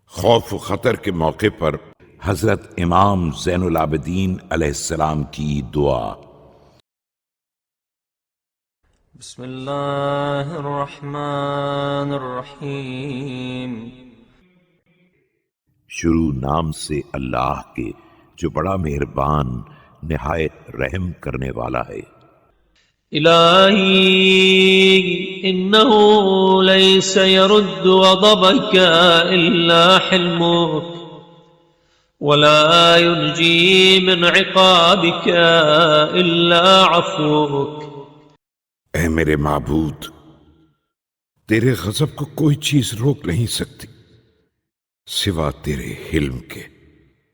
خوف و خطر کے موقع پر حضرت امام زین العابدین علیہ السلام کی دعا۔ بسم اللہ الرحمن الرحیم۔ شروع نام سے اللہ کے جو بڑا مہربان نہایت رحم کرنے والا ہے۔ الہی انہ لیس یرد غضبک الا حلمک ولا ینجی من عقابک الا عفوک۔ اے میرے معبود، تیرے غضب کو کوئی چیز روک نہیں سکتی سوا تیرے حلم کے،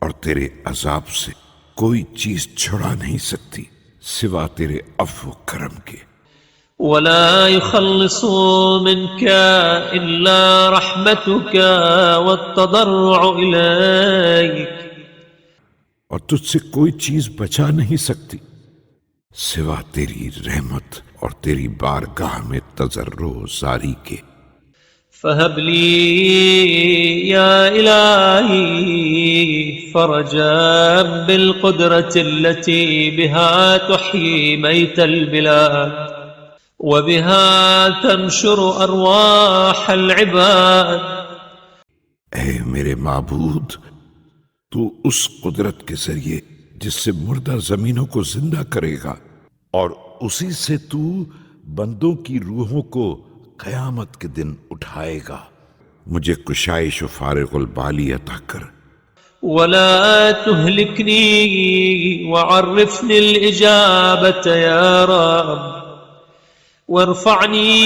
اور تیرے عذاب سے کوئی چیز چھڑا نہیں سکتی سوا تیرے عفو و کرم کے۔ ولا يخلص منك الا رحمتك والتضرع اليك، اور تجھ سے کوئی چیز بچا نہیں سکتی سوا تیری رحمت اور تیری بارگاہ میں تضرع و زاری کے۔ فهب لي يا إلهي فرجا بالقدرة التي بها تحيي ميت البلاد وبها تنشر أرواح العباد۔ اے میرے معبود، تو اس قدرت کے ذریعے جس سے مردہ زمینوں کو زندہ کرے گا، اور اسی سے تو بندوں کی روحوں کو قیامت کے دن اٹھائے گا، مجھے کشائش و فارغ البالی عطا کر۔ ولا تهلكني وعرفني الإجابة يا رب، وارفعني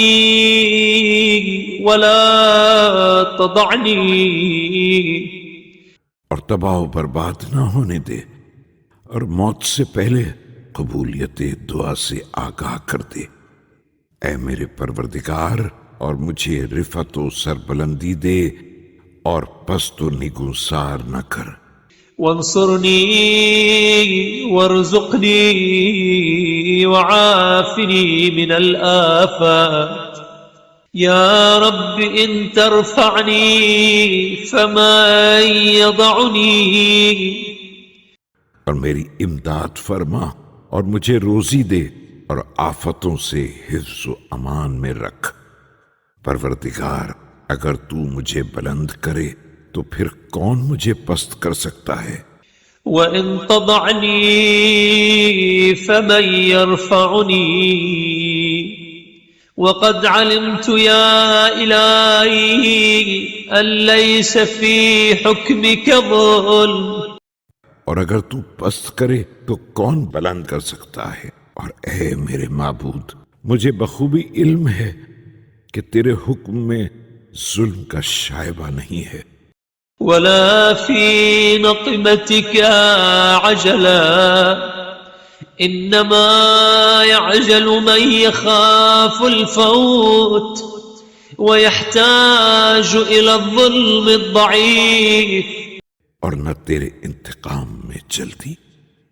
ولا تضعني، اور تباہ و برباد نہ ہونے دے، اور موت سے پہلے قبولیت دعا سے آگاہ کر دے۔ اے میرے پروردگار، اور مجھے رفعت و سربلندی دے اور پست و نگوسار نہ کر۔ وانصرني وارزقني وعافني من الآفات يا رب إن ترفعني فمن يضعني۔ اور میری امداد فرما اور مجھے روزی دے اور آفتوں سے حفظ و امان میں رکھ۔ پروردگار، اگر تو مجھے بلند کرے تو پھر کون مجھے پست کر سکتا ہے؟ وَإِن تَضَعْنِي فَمَن يَرْفَعُنِي وَقَدْ عَلِمْتُ يَا إِلَٰهِي أَن لَّيْسَ فِي حُكْمِكَ ظُلْمٌ۔ اور اگر تو پست کرے تو کون بلند کر سکتا ہے؟ اور اے میرے معبود، مجھے بخوبی علم ہے کہ تیرے حکم میں ظلم کا شائبہ نہیں ہے۔ ولا في نقمتك عجلا انما يعجل من يخاف الفوت ويحتاج الى الظلم الضعيف۔ اور نہ تیرے انتقام میں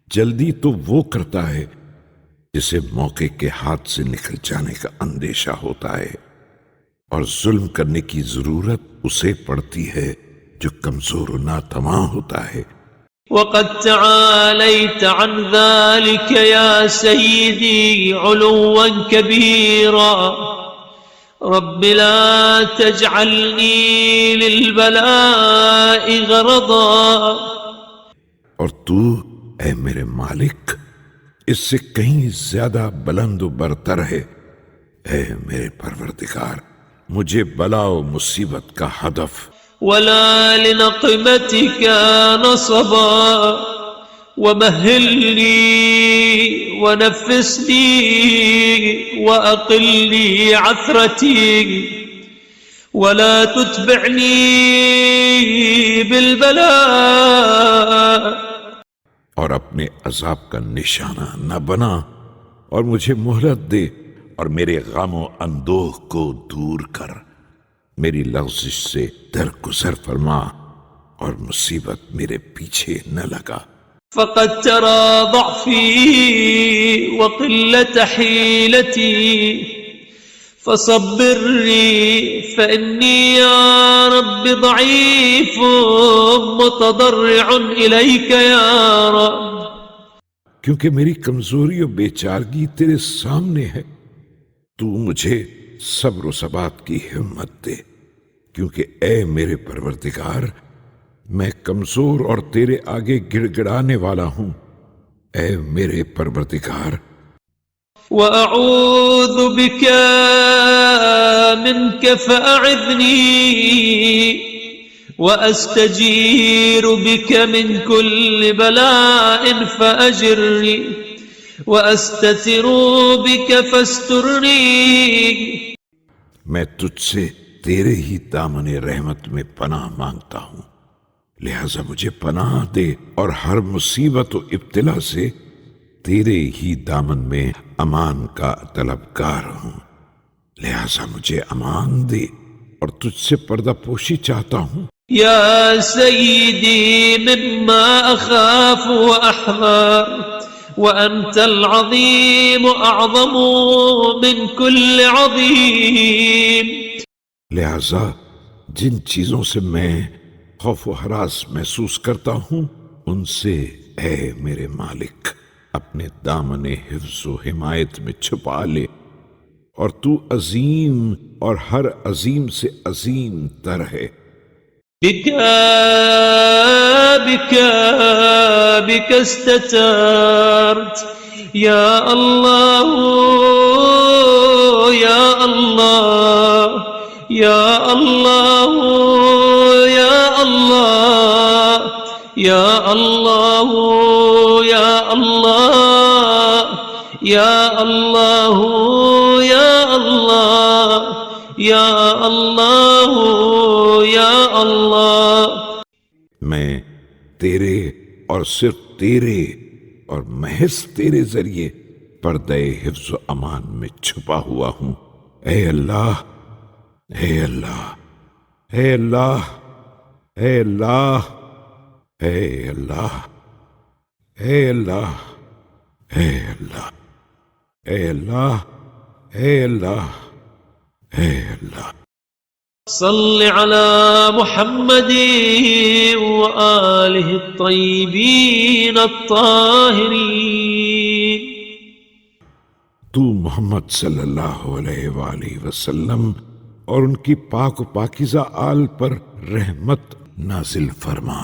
جلدی تو وہ کرتا ہے جسے موقع کے ہاتھ سے نکل جانے کا اندیشہ ہوتا ہے، اور ظلم کرنے کی ضرورت اسے پڑتی ہے جو کمزور و ناتواں ہوتا ہے۔ وقد تعاليت عن ذلك يا سيدي علوا كبيرا، رب لا تجعلني للبلاء غرضا۔ اور تو اے میرے مالک اس سے کہیں زیادہ بلند و برتر ہے۔ اے میرے پروردگار، مجھے بلا و مصیبت کا ہدف ولا لنقمتك نصبا ومهلني ونفسني وأقلني عثرتي ولا تتبعني بالبلاء۔ اور اپنے عذاب کا نشانہ نہ بنا، اور مجھے مہلت دے اور میرے غم و اندوہ کو دور کر، میری لغزش سے درگزر فرما اور مصیبت میرے پیچھے نہ لگا۔ فقد ترى ضعفي وقلة حيلتي فصبرني فإني يا رب ضعيف متضرع إليك يا رب. کیونکہ میری کمزوری و بیچارگی تیرے سامنے ہے، تو مجھے صبر و ثبات کی ہمت دے، کیونکہ اے میرے پروردگار میں کمزور اور تیرے آگے گڑ گڑانے والا ہوں. اے میرے پروردگار وأعوذ بك منك فأعذني وأستجير بك من كل بلاء فأجرني وأستتر بك فاسترني. میں تجھ سے تیرے ہی دامن رحمت میں پناہ مانگتا ہوں، لہذا مجھے پناہ دے، اور ہر مصیبت و ابتلا سے تیرے ہی دامن میں امان کا طلبگار ہوں، لہذا مجھے امان دے، اور تجھ سے پردہ پوشی چاہتا ہوں. يا سيدي مما أخاف وأحذر وأنت العظيم أعظم من كل عظيم. لہذا جن چیزوں سے میں خوف و ہراس محسوس کرتا ہوں ان سے اے میرے مالک اپنے دامن حفظ و حمایت میں چھپا لے، اور تو عظیم اور ہر عظیم سے عظیم تر ہے. بك استترت يا الله يا الله يا الله يا الله يا الله يا الله يا الله يا الله يا الله يا الله. میں تیرے اور صرف تیرے اور محض تیرے ذریعے پردے حفظ و امان میں چھپا ہوا ہوں. اے اللہ اے اللہ اے اللہ اے اللہ اے اللہ اے اللہ اے اللہ اے اللہ اے اللہ اے اللہ. صل على محمد وآله الطيبين الطاهرين. تو محمد صلی اللہ علیہ وآلہ وسلم اور ان کی پاک و پاکیزہ آل پر رحمت نازل فرما.